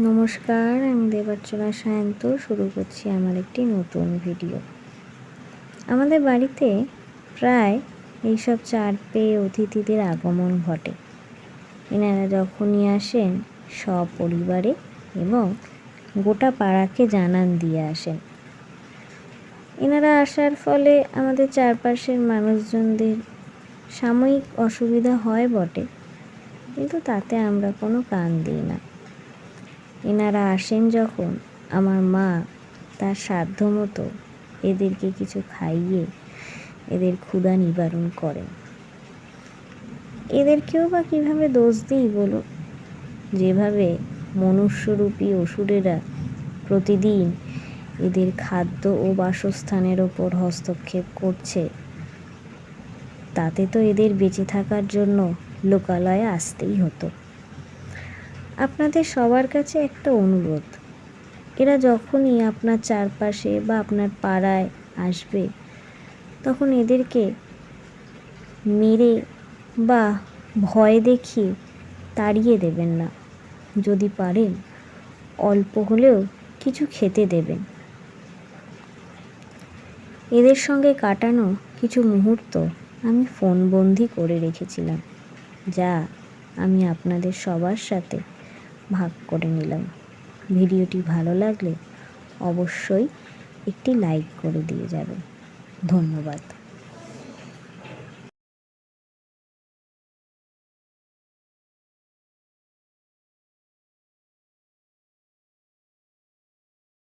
নমস্কার, আমি দেবার্চনা সায়ন্ত শুরু করছি আমার একটি নতুন ভিডিও। আমাদের বাড়িতে প্রায় এইসব চার পেয়ে অতিথিদের আগমন ঘটে। এনারা যখনই আসেন সপরিবারে এবং গোটা পাড়াকে জানান দিয়ে আসেন। এনারা আসার ফলে আমাদের চারপাশের মানুষজনদের সাময়িক অসুবিধা হয় বটে, কিন্তু তাতে আমরা কোনো কান দিই না। এনারা আসেন যখন আমার মা তার সাধ্যমতো এদেরকে কিছু খাইয়ে এদের ক্ষুধা নিবারণ করেন। এদেরকেও বা কীভাবে দোষ দিই বলো? যেভাবে মনুষ্যরূপী অসুরেরা প্রতিদিন এদের খাদ্য ও বাসস্থানের ওপর হস্তক্ষেপ করছে, তাতে তো এদের বেঁচে থাকার জন্য লোকালয়ে আসতেই হতো। আপনাদের সবার কাছে একটা অনুরোধ, এরা যখনই আপনার চারপাশে বা আপনার পাড়ায় আসবে তখন এদেরকে মেরে বা ভয় দেখিয়ে তাড়িয়ে দেবেন না। যদি পারেন অল্প হলেও কিছু খেতে দেবেন। এদের সঙ্গে কাটানো কিছু মুহূর্ত আমি ফোনবন্দি করে রেখেছিলাম, যা আমি আপনাদের সবার সাথে ভাগ করে নিলাম। ভিডিওটি ভালো লাগলে অবশ্যই একটি লাইক করে দিয়ে যাবেন। ধন্যবাদ।